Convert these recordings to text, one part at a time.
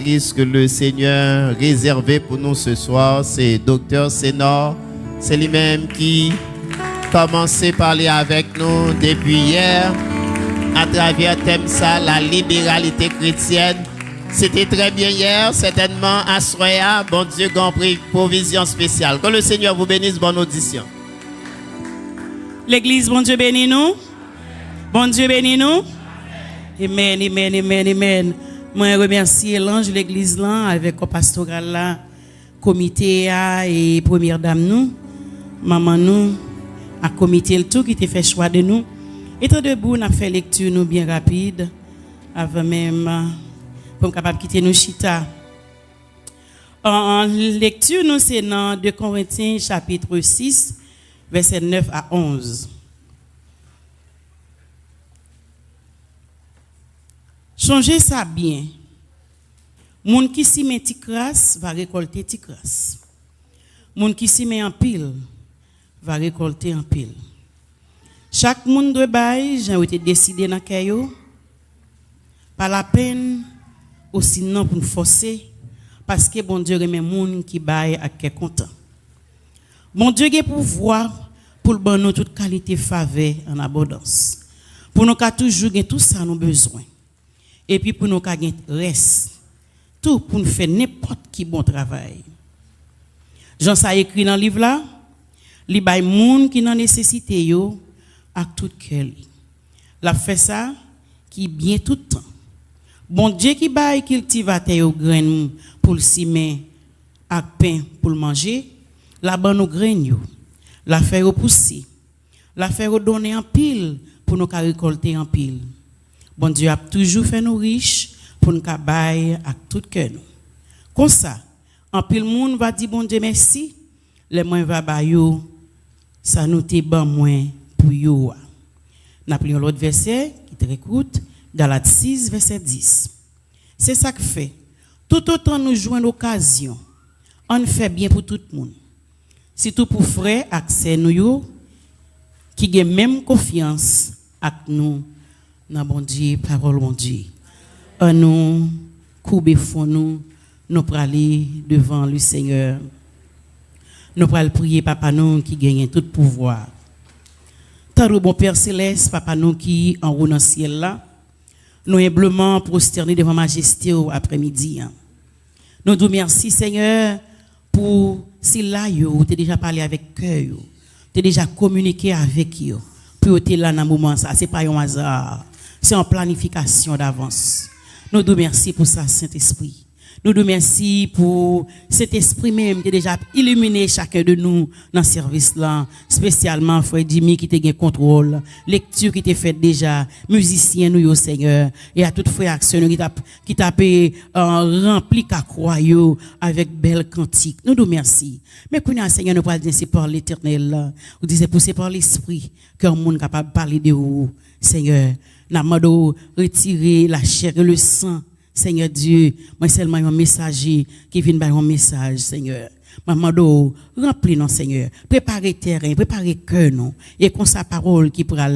Que le Seigneur réservé pour nous ce soir, c'est Docteur Sénor. C'est lui-même qui commençait à parler avec nous depuis hier à travers thème ça, la libéralité chrétienne. C'était très bien hier, certainement à Soya. Bon Dieu, compris, provision spéciale. Que le Seigneur vous bénisse, bonne audition. L'église, bon Dieu bénit nous. Bon Dieu bénit nous. Amen, amen, amen, amen. Moi, remercie l'ange de l'église là, avec le pastoral là, comité et première dame nous, maman nous, à comité le tout qui te fait choix de nous. Étant debout, on a fait lecture nous bien rapide, avant même, pour capable quitter nous chita. En lecture, nous, c'est dans 2 Corinthiens chapitre 6, verset 9 à 11. Changez ça bien. Moun qui s'y met ticras va récolter ticras. Moun qui s'y met en pile va récolter en pile. Chaque monde de bail, j'ai été décidé dans caillou. Pas la peine ou sinon pour nous forcer parce que bon Dieu remet moun qui bail à qui content. Bon Dieu a pouvoir pour le nous toute qualité faveur en abondance. Pour nous qu'a toujours tout ça nous besoin. Et puis pour nous gagner reste tout pour nous faire n'importe qui bon travail. Jean ça écrit dans le livre là, li bay moun qui nan nécessité yo ak tout cœur. La fait ça qui bien tout temps. Bon Dieu qui bay cultivateur yo grain pour le simer ak pain pour le manger, la ban nous grain yo, la faire repousser, la faire donner en pile pour nous récolter en pile. Bon Dieu a toujours fait nous riches pour nous bailler avec tout cœur. Comme ça, en pile monde va dire bon Dieu merci, les moins va bailler ça nous te ban moins pour yo. N'a pris l'autre verset qui te écoute, Galates 6 verset 10. C'est ça que fait. Tout autant nous jouons l'occasion, on fait bien pour tout le monde. Surtout pour frères accès nous yo qui ont même confiance avec nous. Dans bon Dieu, parole bon Dieu. Nous, couper fond nous pour aller devant le Seigneur. Nous pour aller prier Papa nous qui gagne tout pouvoir. Tant bon Père céleste, Papa nous qui en haut dans le ciel là, nous humblement prosterner devant majesté au après-midi. Nous vous merci Seigneur pour si là yo tu déjà parlé avec cœur, tu déjà communiqué avec yo. Pour tu là dans moment ça, c'est pas un hasard. C'est en planification d'avance. Nous vous remercions pour ça, Saint-Esprit. Nous vous remercions pour cet esprit même qui a déjà illuminé chacun de nous dans ce service-là. Spécialement, Frère Jimmy qui te contrôle, contrôle, lecture qui t'est faite déjà, musicien nous, Seigneur, et à toutes frères actions qui t'a rempli qu'à croire avec belle cantique. Nous vous remercions. Mais qu'on a Seigneur, nous parlons c'est par l'Éternel. Vous disiez c'est par l'Esprit qu'un monde capable de parler de vous, Seigneur. N'a mando retirer la chair et le sang, Seigneur Dieu. Moi seulement un messager qui vient par un message, Seigneur. Mando remplis non, Seigneur. Préparez terrain, préparez cœur non. Et qu'on sa parole qui pourra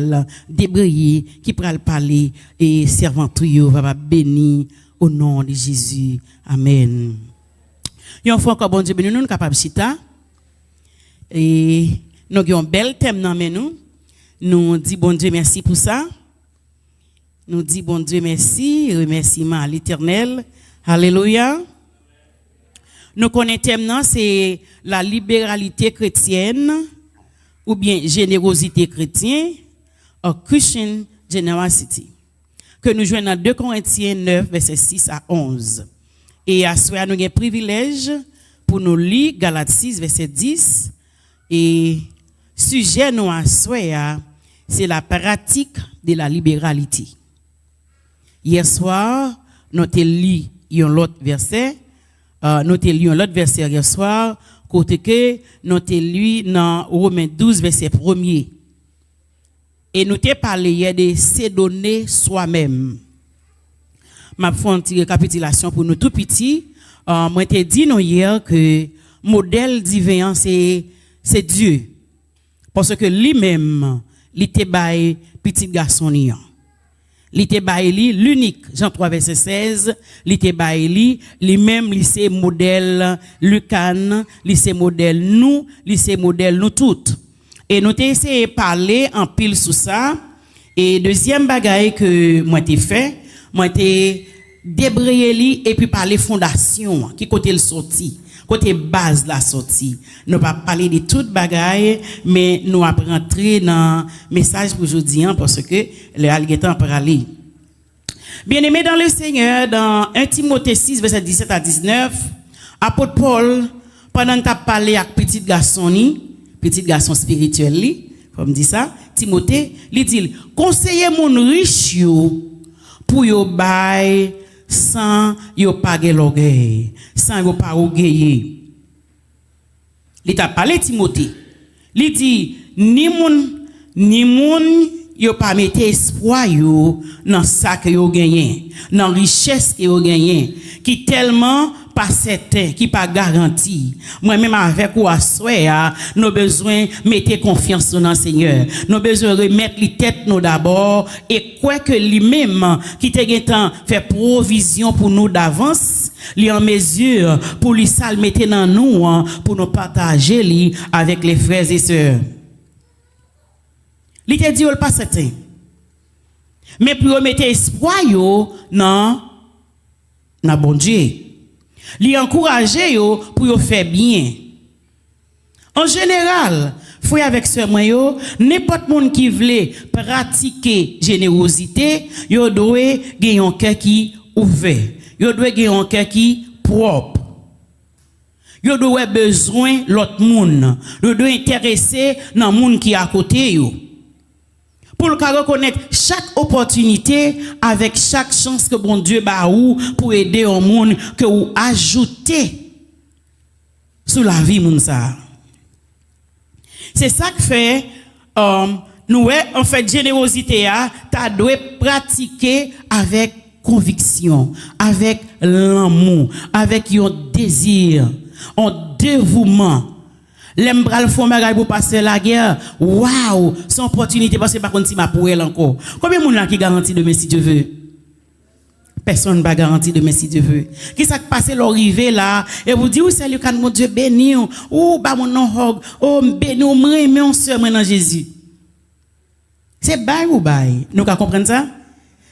débrayer, qui pourra parler et servant tout va béni au nom de Jésus. Amen. Yon fois encore bon Dieu béni nous capable chita. Et nous avons un bel thème dans nous. Nous dit bon Dieu merci pour ça. Nous dit bon Dieu merci, remerciement à l'Éternel. Alléluia. Nous connaissons maintenant c'est la libéralité chrétienne ou bien générosité chrétienne, or Christian generosity. Que nous jouons dans 2 Corinthiens 9 verset 6 à 11. Et à ce nous avons un privilège pour nous lire Galates 6 verset 10 et sujet nous à ce c'est la pratique de la libéralité. Hier soir, nous avons lu l'autre verset. Nous avons lu l'autre verset hier soir, côté que nous avons lu dans Romains 12, verset 1er. Et nous avons parlé hier de se donner soi-même. Je vais faire une petite récapitulation pour nous tout petits. Moi, je dit nous hier que modèle divin, c'est Dieu. Parce que lui-même, il était bail petit garçon. L'ité baili l'unique Jean 3 verset 16, l'ité baili lui-même lycée modèle Lucan, lycée modèle nous, lycée modèle nous toutes. Et nous t'ai essayé de parler en pile sous ça. Et deuxième bagaille que moi t'ai fait, moi t'ai débrayé li et puis parler fondation qui côté le sorti. Côté base la sortie. Nous pas parler de toute bagaille, mais nous allons rentrer dans le message pour aujourd'hui parce que le alguetan pour aller. Bien-aimés dans le Seigneur, dans 1 Timothée 6, verset 17 à 19, apôtre Paul, pendant que tu as parlé avec petit garçon spirituel, comme dit ça, Timothée, il dit, conseillez mon riche pour yo bail sans yo pas l'orgueil, sans yo pas orgueilleux. Il t'a parlé Timothée. Il dit ni moun yo pas mettre espoir yo dans ça que yo gagné, dans richesse que yo gagné, qui tellement pas certain, qui pas garanti. Moi-même avec ou assoya, nous besoin mettre confiance dans le Seigneur. Nous besoin remettre les têtes nous d'abord et quoi que lui-même qui te fait provision pour nous d'avance, li en mesure pour lui ça le mettre dans nous pour nous partager li avec les frères et sœurs. Li te dit pas certain. Mais pour mettre espoir yo dans bon Dieu. Li encourager yo pour yo faire bien. En général, frère avec sœur moi yo, n'importe monde qui veut pratiquer générosité, yo doit gagner un cœur qui ouvert. Yo doit gagner un cœur qui propre. Yo doit besoin l'autre monde. Yo doit intéresser dans monde qui à côté yo. Pour le reconnaître chaque opportunité avec chaque chance que bon Dieu ba ou pour aider au monde que ou ajouter sur la vie moun ça. C'est ça que fait nous en fait générosité a ta doit pratiquer avec conviction, avec l'amour, avec un désir, un dévouement. L'aime bral fond bagay pour passer la guerre. Waouh, son opportunité parce que par contre si ma pour elle encore. Combien de monde là qui garantit demain si Dieu veut? Personne ne va garantir demain si Dieu veut. Qui ça passe l'arrivée là et vous dit ou c'est le cas mon Dieu béni ou ba mon nom hog, oh béni ou mais on sœur dans Jésus. C'est bail ou bail. Nous ka comprendre ça?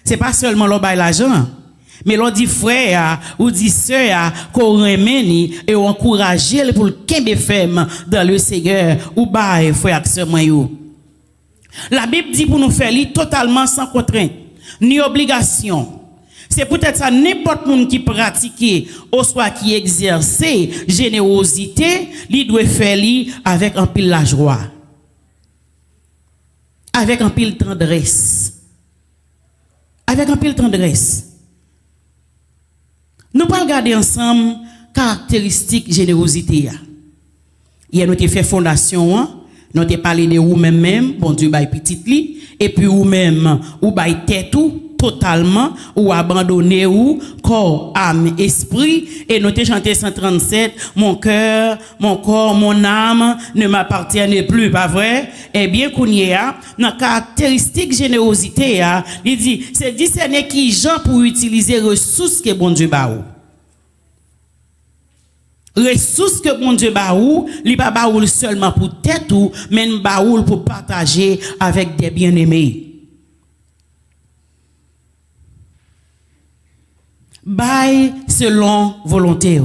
C'est pas seulement le bail l'argent. Mais l'on dit frère ou dit sœur qu'on remène et on encourage pour le kembe ferme dans le Seigneur ou bail frère sœur moi yo. La Bible dit pour nous faire li totalement sans contrainte ni obligation. C'est peut-être ça n'importe monde qui pratique ou soit qui exerce générosité, li doit faire li avec un pile la joie. Avec un pile tendresse. Avec un pile tendresse. Nous allons regarder ensemble caractéristiques générosité. Hier nous avons fait fondation, nous avons parlé de vous-même, bon Dieu bail petit li, et puis vous-même, ou bail tête tout totalement, ou abandonner ou corps, âme, esprit, et nous avons chanté 137, mon cœur, mon corps, mon âme ne m'appartiennent plus, pas vrai? Eh bien, qu'on y a, dans caractéristique générosité, il dit, c'est discerner qui gens pour utiliser ressources que bon Dieu ba ou. Ressources que bon Dieu ba ou, li pas ba ou seulement pour tête ou, mais ba ou pour partager avec des bien-aimés. Bail selon volonté.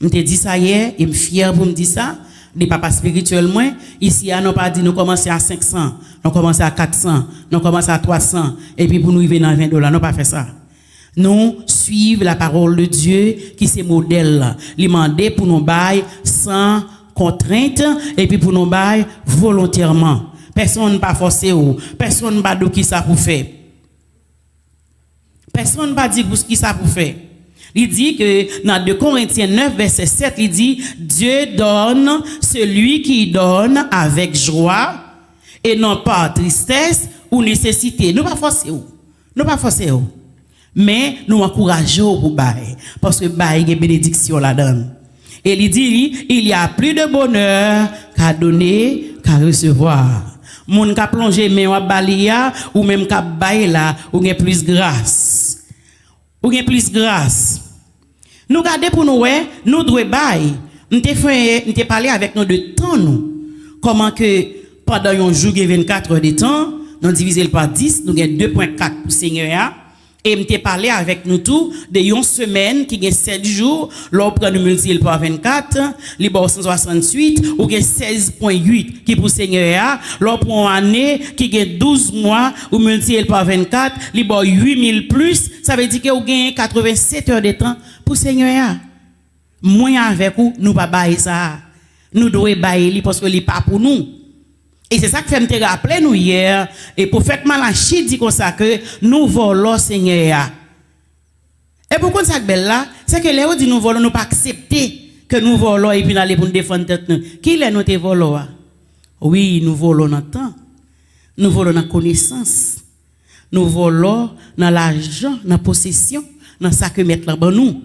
Je te dis ça hier, et je suis fier pour me dire ça. Les papas spirituellement, ici, nous pas dit nous commencer à 500, nous commencer à 400, nous commencer à 300, et puis pour nous arriver dans $20, nous pas fait ça. Nous suivons la parole de Dieu qui c'est modèle. Il demandé pour nous bail sans contrainte, et puis pour nous bail volontairement. Personne pas forcé ou, personne pas dit qui ça pour faire. Personne ne va dire ce qui ça pour faire. Il dit que dans 2 Corinthiens 9, verset 7, il dit Dieu donne celui qui donne avec joie et non pas tristesse ou nécessité. Nous pas forcer. Nous pas forcer. Mais nous encourageons pour bailler. Parce que bailler est bénédiction là-dedans. Et il dit il y a plus de bonheur qu'à donner qu'à recevoir. Moun ka plongé mais ou balia ou même ka bailler là ou gen plus grâce. Ou gen plus grâce. Nous garder pour nous ouais, nous doit bailler. M'te parlé avec nous de temps nous. Comment que pendant un jour 24 heures de temps, nous diviser par 10, nous gagne 2.4 pour Seigneur. Et m'te parlé avec nous tout de une semaine qui gagne 7 jours, l'on prend nous multiplier par 24, li bon 168 ou gagne 16.8 qui pour Seigneur, l'on prend une année qui gagne 12 mois ou multiplier par 24, li bon 8000 plus, ça veut dire que ou gagne 87 heures de temps pour Seigneur. Moi avec vous, nous pas bailler ça. Nous devons bailler parce que li pas pour nous. Et c'est ça que fait me rappeler nous hier et prophète Malachi dit comme ça que nous volons Seigneur. Et pourquoi ça belle là, c'est que les dit nous volons nous pas accepter que nous volons et puis aller pour nous défendre tête nous. Qui est nous te volons? Oui, nous volons dans temps. Nous volons dans connaissance. Nous volons dans l'argent, dans possession, dans ça que mettre là-bas nous.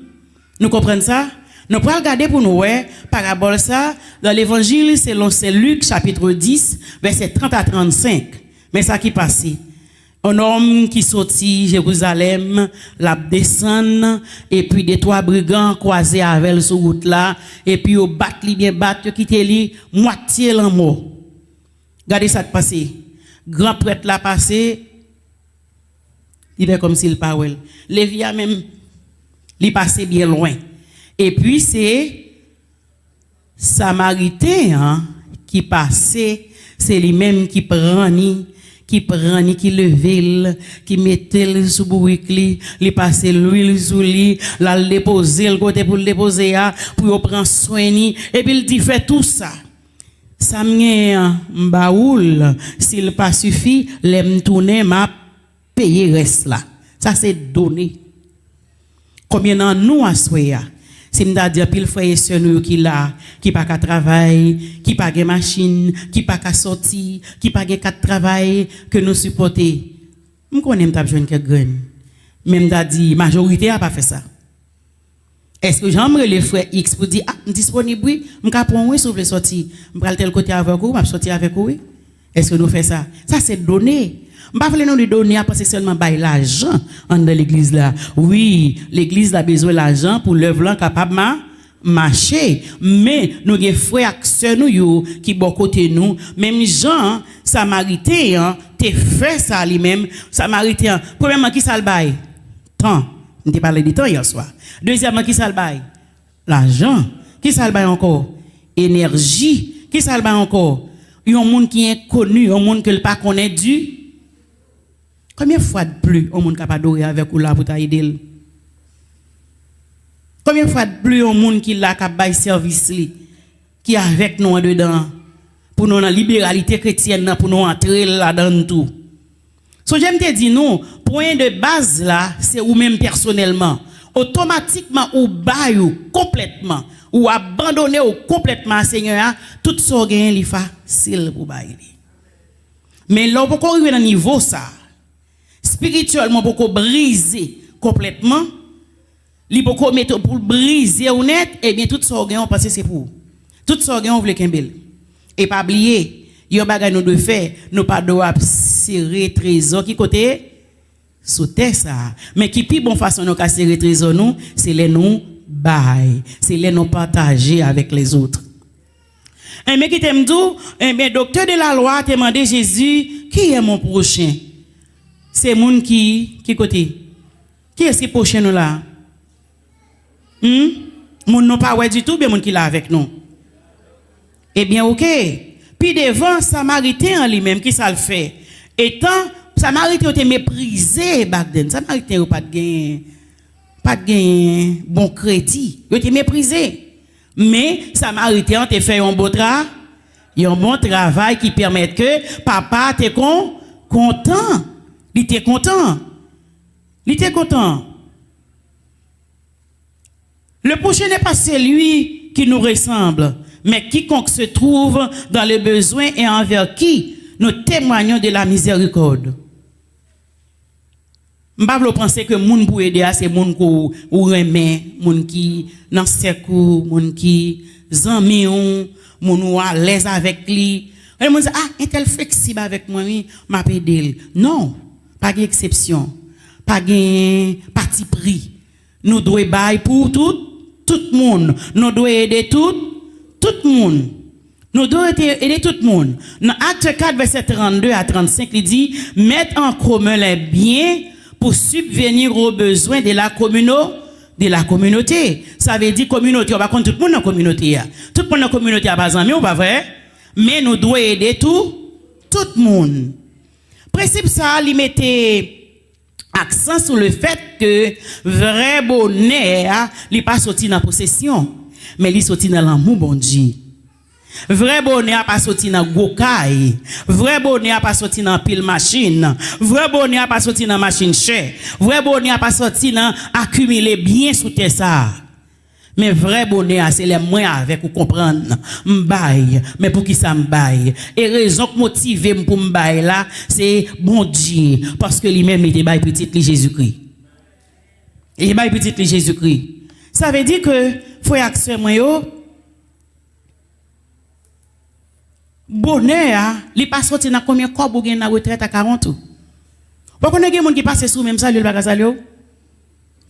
Nous comprenons ça? Nous pouvons regarder pour nous, parabole ça, dans l'évangile selon Saint Luc, chapitre 10, verset 30 à 35. Mais ça qui passe. Un homme qui sortit Jérusalem, la descend, et puis des trois brigands croisés avec sur route là, et puis au bat li bien bat, qui te li, moitié l'en mort. Regardez ça qui passe. Grand prêtre là passé, il est comme s'il parle. Lévia même, il passait bien loin. Et puis c'est Samaritain qui passait, c'est lui-même qui prend qui levait, qui mettait sous bourrique, il passait l'huile sous lui, la déposer le côté pour le déposer pour prendre soin et puis il dit fait tout ça. Ça m'en baoul, s'il pas suffit, l'aime tourner m'a payer reste là. Ça c'est donné. Combien d'en nous à soya? Si m'da dire pile frère et sœur nous qui là qui pas qu'à travail, qui pas de machine, qui pas qu'à sortir, qui pas de travail que nous supporter. Me connais m't'a joindre quelques graines. Même m'da dit majorité a pas fait ça. Est-ce que j'aimerais les frères X pour dire disponible oui, m'ka prendre oui sauf les sortir, m'pral tel côté avec vous, m'a sortir avec vous. Est-ce que nous fait ça? Ça c'est donné. M'pa vle nous donner parce que seulement bail l'argent dans l'église là. Oui, l'église a besoin d'argent pour l'œuvre là capable marcher, mais nous des frères et sœurs nous qui bon côté nous, même Jean Samaritain te fait ça lui-même, Samaritain. Premièrement qui ça le bail? Temps. On t'a parlé du temps hier soir. Deuxièmement qui ça le bail? L'argent. Qui ça le bail encore? Énergie. Qui ça le bail encore? Il y a un monde qui est connu, un monde que le pas connaît du. Combien de fois de plus un monde capable d'adorer avec ou là pour t'aider? Combien de fois de plus un monde qui là capable service li, qui avec nous dedans pour nous dans libéralité chrétienne pour nous entrer là dedans tout. So j'aime te dire non, point de base là, c'est ou même personnellement, automatiquement ou bail complètement ou abandonner ou complètement Seigneur, tout ça gain li facile pour bail. Mais là pour arriver dans niveau ça spirituellement pour briser complètement, li pour mettre pour briser honnête et bien tout ça gain on pense c'est pour. Tout ça gain on veut kembel. Et pas oublier, yon bagay nous de faire, nous pas doit serrer trésor qui côté sous terre ça. Mais qui plus bon façon nous ka serrer trésor nous, c'est les nous bail, c'est les nous partager avec les autres. Et mais qui t'aime tout, bien docteur de la loi t'a demandé Jésus, qui est mon prochain? C'est moun qui côté? Qui est-ce qui prochain nous là? Moun non pas ouais du tout, bien moun qui là avec nous. Eh bien OK. Puis devant Samaritain en lui-même qui ça le fait. Étant Samaritain était méprisé back then. Samaritain pas de gain bon crédit. Il était méprisé. Mais Samaritain te fait un bon travail qui permet que papa te content. Il était content. Il était content. Le prochain n'est pas celui qui nous ressemble, mais quiconque se trouve dans le besoin et envers qui nous témoignons de la miséricorde. M'pa penser que moun pour aider c'est moun ou remet, moun qui dans secours, moun qui zanmi moun ou à l'aise avec lui, Et on dit, ah, est elle flexible avec moi, oui, m'a pédé. Non, pas d'exception, pas de parti pris. Nous devons bailler pour tout le monde. Nous devons aider tout le monde. Nous devons aider tout le monde. Dans Acte 4, verset 32 à 35, il dit, mettre en commun les biens pour subvenir aux besoins de la communauté. Ça veut dire communauté. On va compter tout le monde dans la communauté. Tout le monde dans la communauté a pas amis, ou pas vrai? Mais nous devons aider tout le monde. Principe ça, il mettait accent sur le fait que vrai bonheur, il pas sorti dans la possession, mais il sorti dans l'amour bon Dieu. Vrai bonheur pas sorti dans gokaï. Vrai bonheur pas sorti dans pile machine. Vrai bonheur pas sorti dans machine chère. Vrai bonheur pas sorti dans accumuler bien sous tes ça. Mais vrai bonheur, c'est les moyens avec pour comprendre. M'baille, mais pour qui ça m'baille? Et raison que motive pour m'baille là, c'est bon Dieu. Parce que lui-même, il était baille petit Jésus-Christ. Il est baille petit Jésus-Christ. Ça veut dire que, faut y accès moi yo. Bonheur, il pas sorti dans combien corps pour gagner la retraite à 40 ans. Vous connaissez des gens qui passent sous même ça, le bagage ça yo?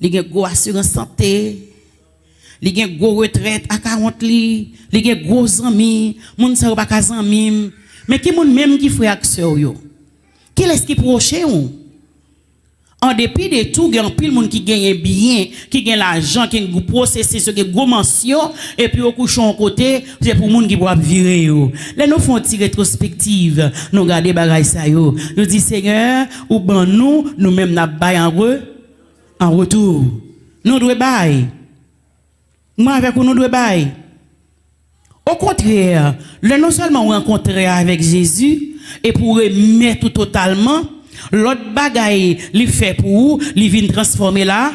Il y a une assurance santé. Il y a une retraite à 40 li, il y a gros amis, moun sa pas kazan mim, mais qui moun même qui fait action yo. Qui est-ce qui proche ou? En dépit de tout, il y a un pile moun qui gagne bien, qui gagne l'argent, qui gagne processer ce qui est gros mention et puis au couchon côté, c'est pour moun qui doit virer yo. Là nous font une rétrospective, nous regarder bagay ça yo. Nous dit Seigneur, ou ban nous même n'a bail en retour. Nous doit bail. Moi, avec nous, devons bailler. Au contraire, le non seulement rencontrer avec Jésus, et pour remettre tout totalement, l'autre bagaille, il fait pour vous, il vient transformer là,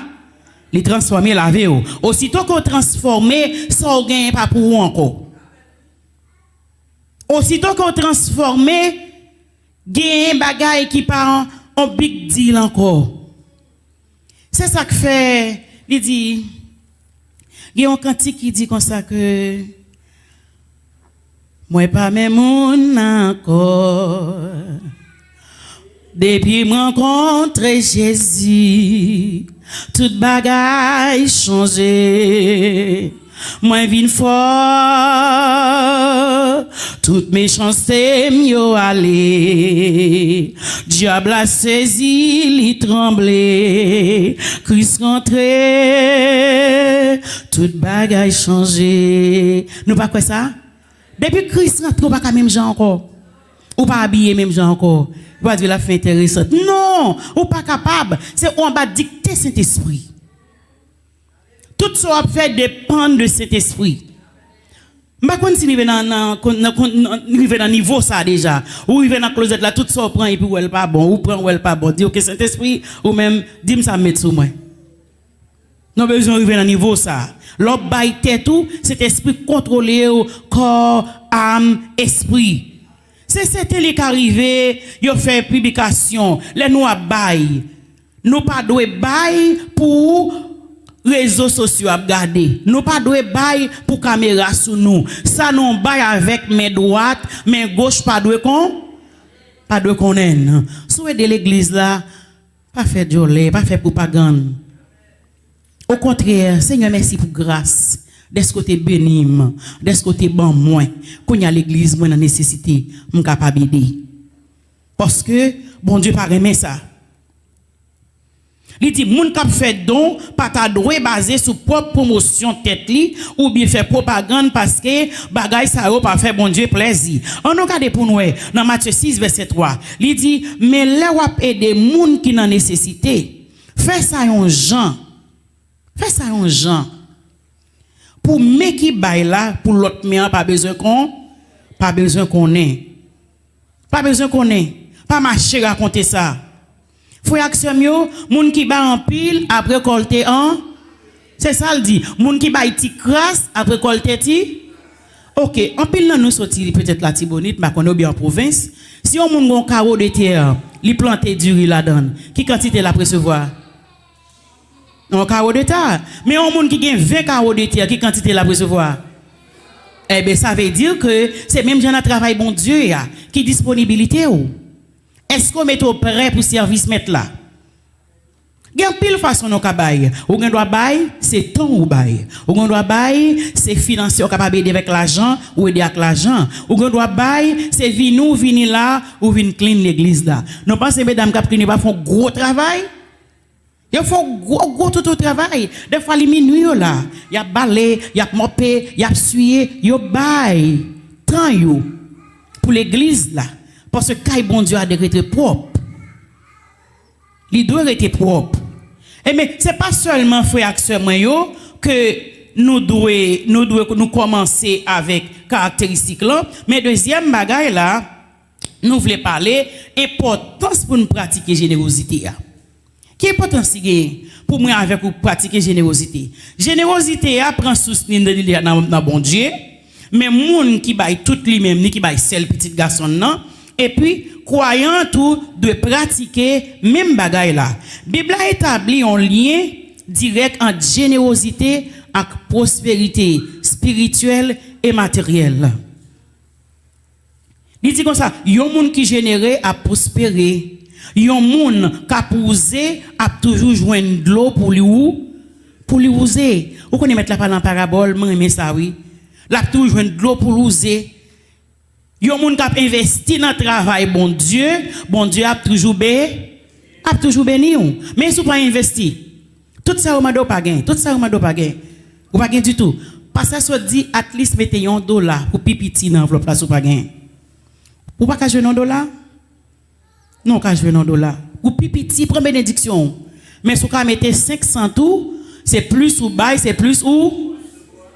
il transformer la vie. Aussitôt qu'on transforme, ça ne gagne pas pour vous encore. Aussitôt qu'on transforme, gagne bagaille qui part en big deal encore. C'est ça que fait, il dit, il y a un cantique qui dit comme ça que moi pas même mon encore depuis me rencontrer Jésus toute bagaille changé moi vinn fort toute méchanceté m'yo aller diable a saisi li tremblé Christ rentré toute bagaille changé nous pas quoi ça depuis Christ rentre pas même gens encore ou pas habillé même gens encore pas dire la fin intéressante non ou pas capable c'est on va dicter Saint-Esprit. Tout ça fait dépendre de cet esprit. Je ne sais pas si vous arrivez dans niveau ça déjà. Ou vous arrivez dans la closette là, tout ça prend et puis ou elle pas bon, ou prend ou elle pas bon. Dis ok cet esprit, ou même dis-moi ça mettre sur moi. Nous avons besoin d'arriver dans niveau ça. L'autre bail tout, cet esprit contrôlé au corps, âme, esprit. C'est cet élit qui arrive, il fait publication, les nous à bail. Nous pas doit bail pour réseaux sociaux à regarder. Nous pas doit bail pour caméra sous nous. Ça nous bail avec main droite, main gauche pas doit connaître. Souhait de l'église là, pas fait jolé, pas fait propagande. Au contraire, Seigneur merci pour grâce. Des côtés bénim, des côtés bon moins. Quand y a l'église moi dans nécessité, m'm capable aider. Parce que bon Dieu pas aimer ça. Il dit, moun kap fait don, pas ta doué basé sur propre promotion tête li, ou bien fait propagande parce que bagay sa yo pas fait bon Dieu plaisir. On nous regarde pour nous, dans Matthieu 6, verset 3. Il dit, mais là wap aider moun qui nan nécessité, fais ça yon Jean. Fais ça yon Jean. Pour me qui bail là, pour l'autre mien, pas besoin qu'on ait. Pas besoin qu'on ait. Pas marcher raconter ça. Faut action mieux, moun qui ba en pile après colter en c'est ça le dit moun qui ba ti crasse après colter ti OK en pile nan nous sorti peut-être la Tibonite mais qu'on est bien en province si on moun gon carreau de terre li planter du riz là-dedans qui quantité la recevoir un carreau de terre mais on moun qui gen 20 carreaux de terre qui quantité la recevoir Eh bien, ça veut dire que c'est même gens à travail, bon Dieu, qui disponibilité ou. Est-ce qu'on met au prêt pour service mettre là? Il y a pile façon de bailler. Ou on doit bailler, c'est temps ou bailler. Ou on doit bailler, c'est financier, capable d'aider avec l'argent ou aider avec l'argent. Ou on doit bailler, c'est venir là ou venir clean l'église là. Nous pensons mesdames qui pas font gros travail. Ils font gros tout travail. Des fois les minuit là, il y a balai, il y a mopé, il y a suyer, yo bail temps yo pour l'église là parce que quand bon Dieu a décrété propre. Il doit être propre. Et mais c'est pas seulement frère et sœur yo que nous devons commencer avec caractéristiques là, mais deuxième bagaille là, nous voulons parler importance pour nous pratiquer générosité. Qui est importance pour moi avec vous pratiquer générosité? Générosité prend souci dans bon Dieu, mais moun qui baille tout lui-même ni qui baille seul petit garçon non. Et puis, croyant tout de pratiquer même bagaille là. Bible a établi un lien direct entre générosité et prospérité spirituelle et matérielle. Il dit comme ça, yon moun qui génère a prospérer. Yon moun qui a posé a toujours joindre de l'eau pour lui user. Vous connaissez mettre la parole en parabole, moi aimé ça oui. La toujours joindre de l'eau pour l'user. Yon moun k'ap investi dans travail bon Dieu a toujours béni ou. Mais si vous pas investi, tout ça ou m'a pas gain, ou pas gain du tout. Parce que ça dit at least mettez $1 pour pipiti dans enveloppe là sou pas gain. Ou pas ka jouer $1? Non, ka jouer $1. Ou pipiti prend bénédiction. Mais si vous mettez 500 tout, c'est plus ou bail, c'est plus ou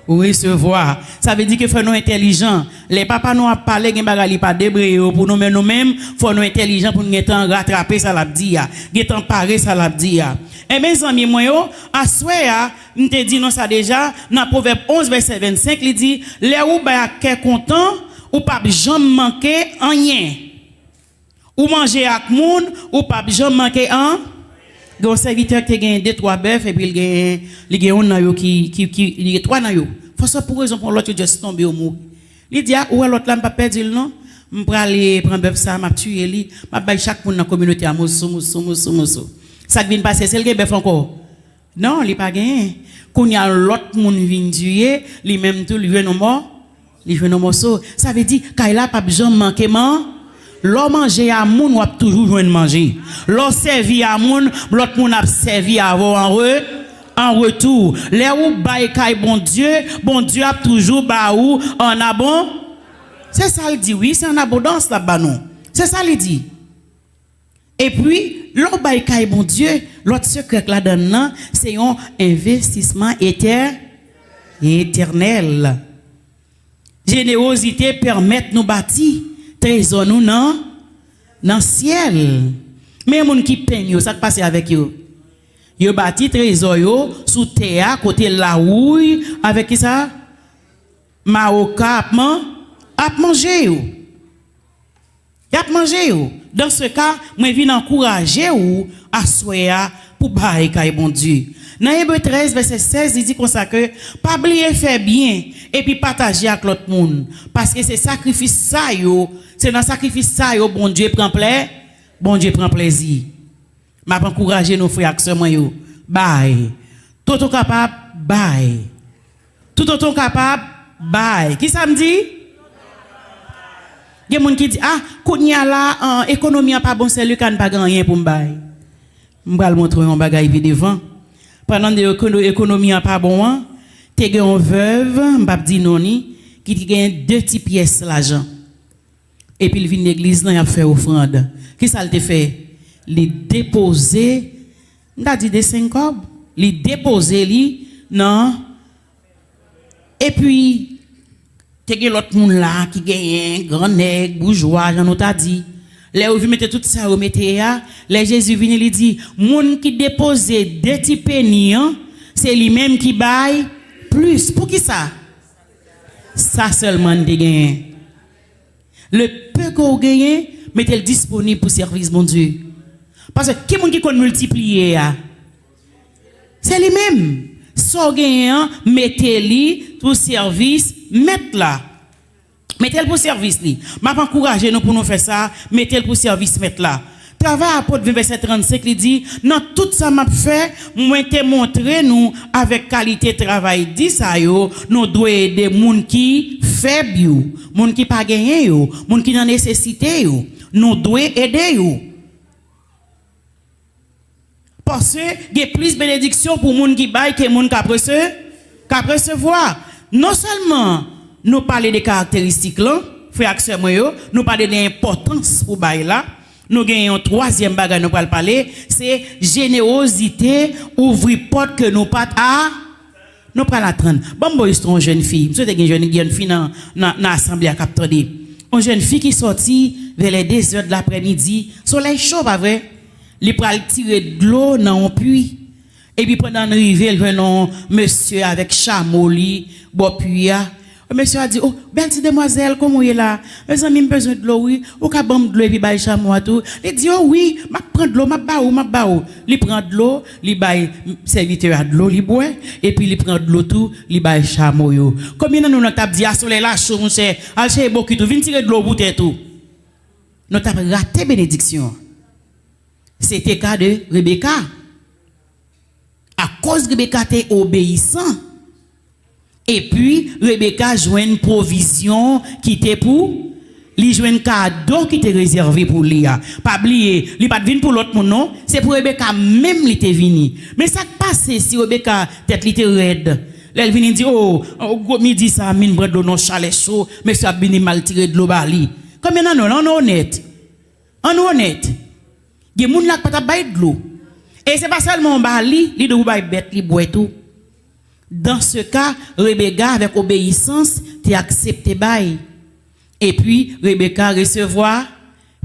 recevoir. Ça veut dire que faut nous intelligents. Les papas nous a parlé gen bagali pas débré pour nous-mêmes, faut nous intelligents pour nous temps rattraper ça l'a dit ya. Gen temps parer ça l'a dit ya. Et mes amis moi yo, à souhait nous te dit non ça déjà dans Proverbe 11 verset 25, il dit les ou ba cœur content ou pas jamais manquer rien. Ou manger avec moun ou pas jamais manquer un. Un serviteur qui gagne 2-3 bœufs et puis il gagne un nayo qui il 3 nayo. Faut ça pour raison pour l'autre juste tomber au mou. Il dit ah ou l'autre là pas perdre non. M'pa aller prendre bœuf ça m'a tuer lui, m'a bailler chaque monde dans communauté à moussou. Ça vient passer c'est le bœuf encore. Non, il pas gagné. Quand il y a l'autre monde vient tuer, lui même tout lui veut non mort. Lui veut non morceau. Ça veut dire qu'il a pas besoin manquer l'on manger à moun ou a toujours joindre manger. L'on servi à moun, l'autre moun a servi à avoir en retour. Les ou bail kay bon Dieu a toujours ba ou en abondance. C'est ça il dit oui, c'est en abondance là-bas non. C'est ça il dit. Et puis l'on bail kay bon Dieu, l'autre secret là-dedans, c'est un investissement éternel. Générosité permet nous bâtir trésor nous dans le ciel. Mais les gens qui peignent, ça passe avec eux. Ils bâti trésor sous terre, côté la houille, avec qui ça? Maoka a mangé. Il a mangé. Dans ce cas, je viens encourager ou à soya pour bailler bon Dieu. Dans Hébreux 13 verset 16, il dit comme ça que pas oublier faire bien et puis partager avec l'autre monde parce que c'est sacrifice ça yo, c'est dans sacrifice ça yo bon Dieu prend plaisir. M'a encourager nos frères et sœurs moi yo. Bye. Tout capable bye. Tout capable bye. Qui ça me dit? Il y a des gens qui disent ah, kounya la économie pas bon c'est lui kan pas rien pour me bail. M'va le montrer un bagage devant. Pendant que l'économie n'est pas bon, tu as une veuve, m'pa di noni, qui gagne 2 petites pièces l'argent. Et puis il vient l'église, il a fait offrande. Qui ça te fait? Les déposer, m'ta dit des 5 cob, les déposer li, non. Et puis, tu as l'autre monde là qui gagne, grand nègre, bourgeois, j'en t'a dit. Les vous mettez tout ça au mettez les Jésus vient lui dit moun qui dépose 2 petits pennies c'est lui-même qui baille plus pour qui ça seulement de gagner le peu qu'on gagne mettez le disponible pour service mon Dieu parce que qui moun qui connaît multiplier c'est lui-même so gagnant mettez-li pour service mettre là. Mettez-le pour service li. M'a encourager nous pour nous faire ça, mettez-le pour service mettre là. Travail apôtre 20 verset 35 il dit dans tout ça m'a fait moi te montrer nous avec qualité travail dit ça yo nous doit aider moun qui faible yo, moun qui pas gagné yo, moun qui dans nécessité yo, nous doit aider yo. Parce que il y a plus bénédiction pour moun qui bail que moun qui recevoir. Non seulement nous parler des caractéristiques là, frère accès moi yo, nous parler de l'importance pour bail là. Nous gagnons troisième bagage nous parler parler, c'est générosité, ouvrir porte que nous pas à nous pas l'attendre. Bon boy c'est une jeune fille, vous avez une jeune fille dans l'assemblée à capter. Une jeune fille qui sorti vers les 2h de l'après-midi, soleil chaud pas vrai. Il pral tirer de l'eau dans un puits et puis pendant arriver il vient monsieur avec chameau li boit puits. Monsieur a dit oh belle petite demoiselle comment est là mes amis besoin de l'eau oui ou ka bam de l'eau et puis bail chameau tout il dit oh oui m'a prendre de l'eau m'a baou il prend de l'eau il bail serviteur a de l'eau il boit et puis il prend de l'eau tout il bail chameau yo combien nous t'a dit à soleil là chaud mon cher al chez beaucoup tout vinn tirer de l'eau bouteille tout nous t'a raté bénédiction. C'était le cas de Rebecca. À cause de Rebecca était obéissant. Et puis, Rebecca joue une provision qui était pour lui, joue un cadeau qui était réservé pour lui. Pas oublier, lui pas venu pour l'autre monde non, c'est pour Rebecca même lui était venu. Mais ça passe si Rebecca tête était raide. Elle vient dire oh midi ça mine prendre non chalet chaud, mais ça vient mal tirer de l'eau bali. Comme non on honnête. On honnête. Il y a des gens qui ne peuvent pas de l'eau. Et ce n'est pas seulement Bali, il doit pas bête, il boit tout. Dans ce cas, Rebecca, avec obéissance, tu accepté bail. Et puis, Rebecca recevoir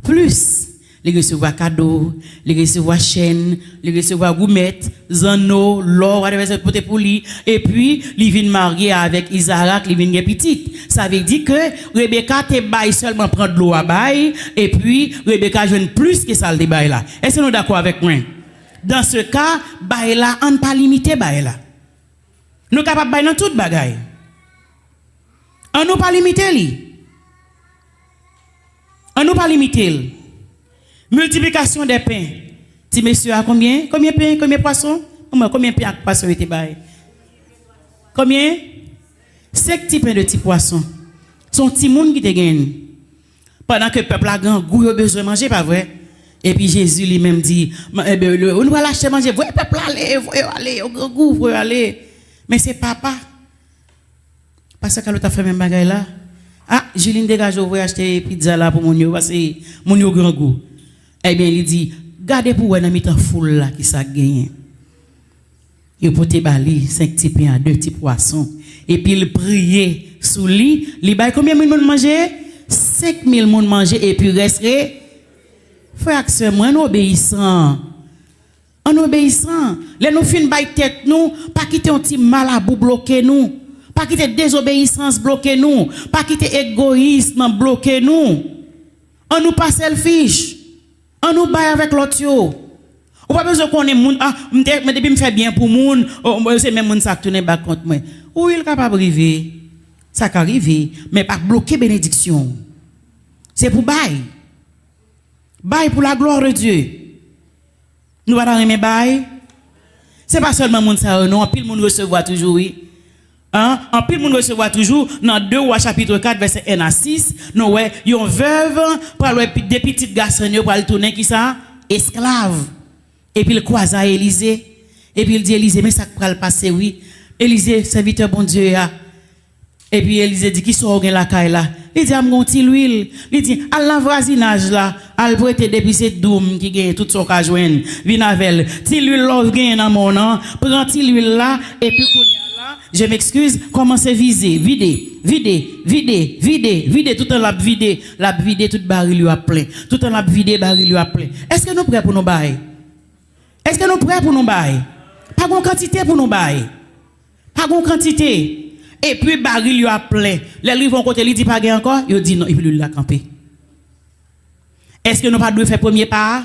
plus. Il recevoir cadeau, il recevoir chaîne, il recevoir gourmette, zano, l'or, whatever pour lui. Et puis, il vient marier avec Isaac, il vient petite. Ça veut dire que Rebecca te bail seulement prendre l'eau à bail, et puis Rebecca joue plus que ça le bail là. Est-ce que nous d'accord avec moi? Dans ce cas, bail là, on ne pas limiter bail là. Nous capables bail dans toute bagaille. On ne pas limiter lui. On ne pas limiter lui. Multiplication des pains. Si monsieur a combien? Combien de pains? Combien de poissons? Combien de pains de poissons était bail? Combien? 5 petits pains de petits poissons. Son petit monde qui te gagne. Pendant que le peuple a grand goût, il a besoin de manger, pas vrai? Et puis Jésus lui-même dit, on va l'acheter manger. Vous peuple aller, au grand goût, vous aller. Mais c'est papa. Parce que l'autre a fait même bagaille là. Ah, Juline dégage, vous voulez acheter pizza là pour mon yo, parce que mon yo grand goût. Eh bien, il dit, gardez pour vous dans mi-temps foule là qui ça gagne. Il pote bali 5 petits pains, 2 petits poissons. Et puis il priait sous lui, il baille combien de monde manger? 5000 monde manger et puis resterait. Frère que moi nous obéissant. En obéissant, les nous fin baille tête nous, pas quitter un petit malabou bloquer nous, pas quitter désobéissance bloquer nous, pas quitter égoïsme bloquer nous. On nous pas selfish. On nous baille avec l'autre yo. Ou pas besoin qu'on ait moun mais depuis me fait bien pour moun, c'est même moun ça tourner bas contre moi. Ou il capable arriver. Ça peut arriver, mais pas bloquer bénédiction. C'est pour bail. Bail pour la gloire de Dieu. Nous allons aimer bail. C'est pas seulement moun ça non, en pile moun recevoir toujours oui. Hein? En pile moun recevoir toujours dans 2 Rois chapitre 4 verset 1 à 6, nous ouais, yon veuve pour des petites garçons pour aller tourner qui ça esclave. Et puis il croise à Élisée et puis il dit Élisée mais ça va le passer oui. Élisée serviteur bon Dieu a. Et puis Élisée dit qui sont la caille là. Il dit am gonti l'huile. Il dit à l'envoisinage là, al prêter depuis cette doum qui gagne tout son ka joindre. Vinn avec ti l'huile là gagne dans mon nom, prend ti l'huile là et puis je m'excuse, commencez à vider tout en la vider toute baril lui a plein, tout en la vider baril lui a plein. Est-ce que nous prêts pour nous bailler? Est-ce que nous prêts pour nous bailler? Pas de quantité pour nous bailler. Pas de quantité. Et puis baril lui a plein. Les livres vont côté lui dit pas encore, il dit non, il peut lui la camper. Est-ce que nous pas devons faire premier pas?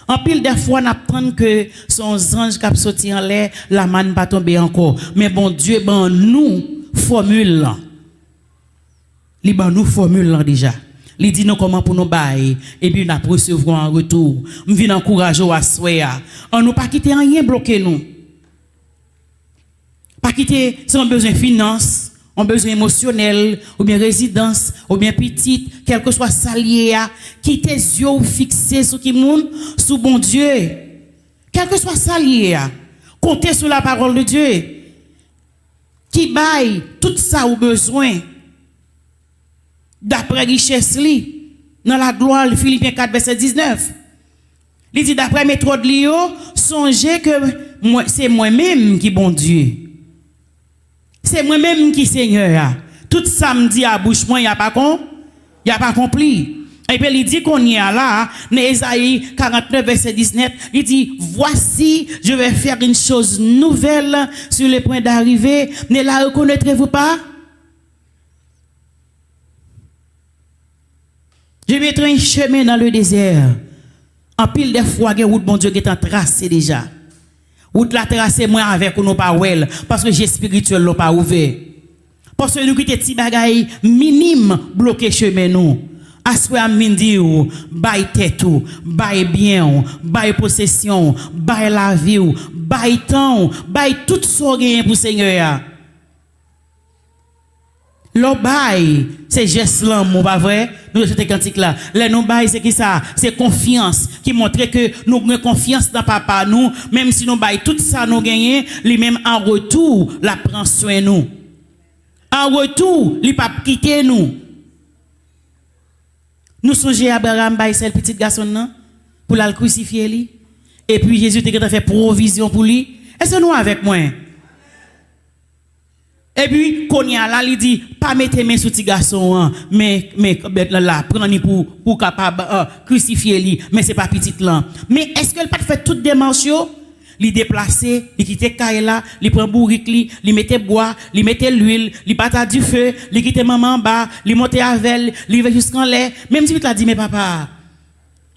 En pile des fois, on apprend que son ange qui a sorti en l'air, la manne pas tomber encore. Mais bon Dieu, ben nous, formule là. Il ben nous formule là déjà. Il dit nous comment pour nous bailler et puis nous recevoir en retour. On vient encourager à soya. On nous pas quitter rien bloquer nous. Pas quitter sans besoin de finance, on besoin émotionnel, ou bien résidence, ou bien petite, quel que soit salier, quitter les yeux fixés sur qui monde, sous bon Dieu. Quel que soit salier, comptez sur la parole de Dieu. Qui baille tout ça au besoin. D'après richesse li, dans la gloire, Philippiens 4, verset 19. Il dit d'après méthode Lio, songez que c'est moi-même qui bon Dieu. C'est moi-même qui Seigneur. Tout samedi à bouche moi, il n'y a pas compris. Et puis il dit qu'on y est là, dans Ésaïe 49, verset 19, il dit, voici, je vais faire une chose nouvelle sur le point d'arriver. Ne la reconnaîtrez-vous pas? Je mettrai un chemin dans le désert. En pile de fois, que route bon Dieu qui est en tracé déjà. Route la tracé moi avec ou non pas well parce que j'ai spirituel l'ont pas ouvert. Parce que nous qui te petits bagaille minime bloqué chemin nous. Aswe a mindi ou, bay tête ou, bay bien ou, bay possession, bay la vie ou, bay temps, bay tout ce qui est pour Seigneur. Le bail, c'est geste là, mon pas vrai? Nous cette cantique là. Le non bail, c'est qui ça? C'est confiance qui montre que nous avons confiance dans papa nous, même si nous bail tout ça nous gagnons, lui même en retour, la prend soin nous. En retour, lui pas quitter nous. Nous songeons Abraham bail c'est le petit garçon non pour la crucifier lui. Et puis Jésus t'a fait provision pour lui. Est-ce que nous avec moi? Et puis, quand il y a là, il dit, pas mettre mes sous petit garçon, mais là, prendre pour capable crucifier lui, mais c'est pas petit là. Mais est-ce qu'elle pas fait toute démarche, il déplacer, il quitte caille là, il prend bourrique li, il mettait bois, il mettait l'huile, il pata du feu, il quitte maman en bas, il montait avec, il va jusqu'en l'air. Même si il a dit, mais papa,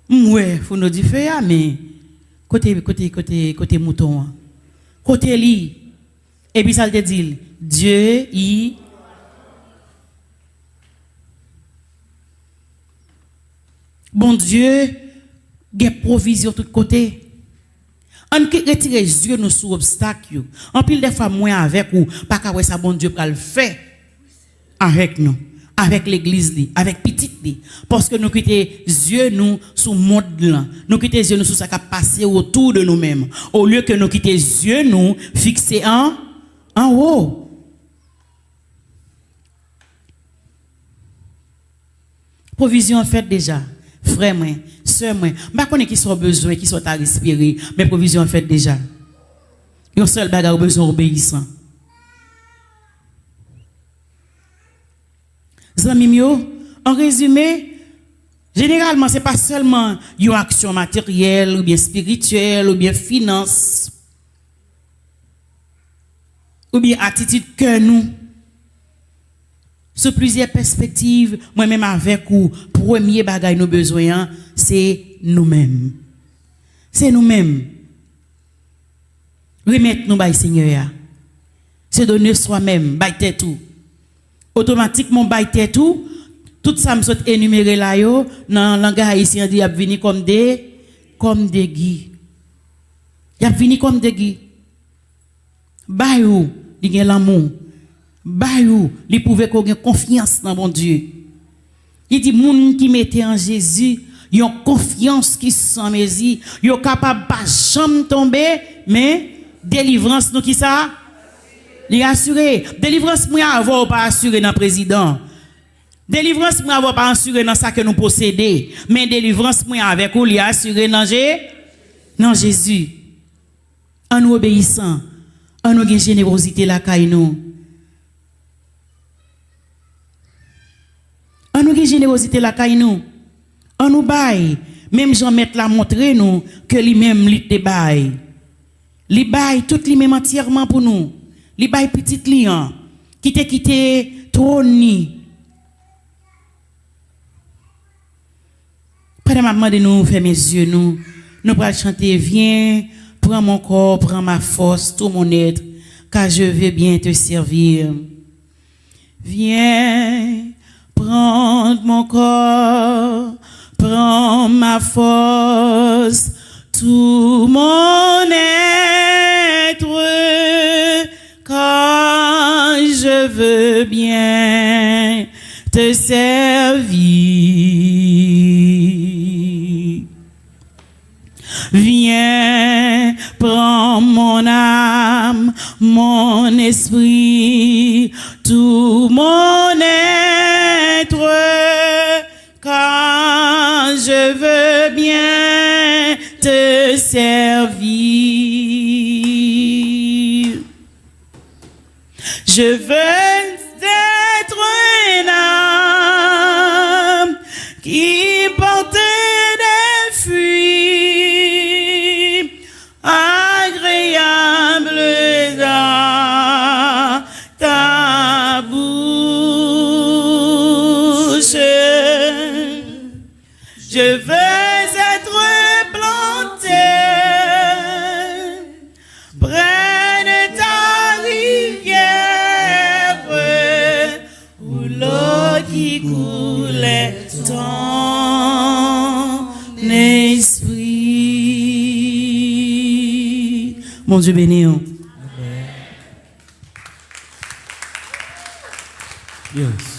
ouais, faut nous dire feu, mais côté mouton, côté li. Et puis ça te dit, Dieu, il... Bon Dieu, il y a provision de tous côtés. On retire les yeux nous sur obstacle. En pile des fois, moi avec ou, pas qu'à ça bon Dieu pour le faire avec nous, avec l'église, avec petite. Parce que nous quittons les yeux nous sur le monde là. Nous quittons les yeux nous sur ce qui a passé autour de nous-mêmes. Au lieu que nous quitter les yeux nous fixés en haut. Provision faite déjà. Frère, moi, soeur, moi, je ne sais pas qui sont besoin, qui sont à respirer, mais provision faite déjà. Il y a un seul bagage besoin obéissant. Zami, en résumé, généralement, ce n'est pas seulement une action matérielle, ou bien spirituelle, ou bien finance, ou bien attitude que nous. Sur plusieurs perspectives, moi-même avec vous, premier bagage nous besoin, c'est nous-mêmes. C'est nous-mêmes. Remettre nous by Seigneur. C'est donner soi-même, by tête tout. Automatiquement by tête tout ça me saute énuméré là yo, dans le langage haïtien dit y a venu comme des guides. Y a venu comme des guides. By ou, il y a l'amour. Bayou, il pouvait qu'on ait confiance dans mon Dieu. Il dit, moun qui mettait en Jésus, ils ont confiance qui sont Jésus, ils sont capables de pas jamais tomber, mais délivrance, nous qui ça? Il assuré. Délivrance, moi, avoir pas assuré dans le président. Délivrance, moi, avoir pas assuré dans ça que nous possédons. Mais délivrance, moi, avec où, il assuré dans Jésus. En nous obéissant, en nous générosité la caille nous. En nous générosité la caille nous. En nous bail. Même Jean-Maître l'a montré nous que lui-même lui te bail. Li bail tout lui-même entièrement pour nous. Li bail petit lion qui te quitté trône. Pendant ma demande nous fermer mes yeux nous Nous allons chanter, viens, prends mon corps, prends ma force, tout mon être, car je veux bien te servir. Viens, prends mon corps, prends ma force, tout mon être, car je veux bien te servir. Viens, prends mon âme, mon esprit, tout mon être, car je veux bien te servir. Je veux être une âme qui porte des fruits agréables dans ta bouche. Je veux être planté près de ta rivière où l'eau qui coulait ton esprit. Mon Dieu béni. Yes.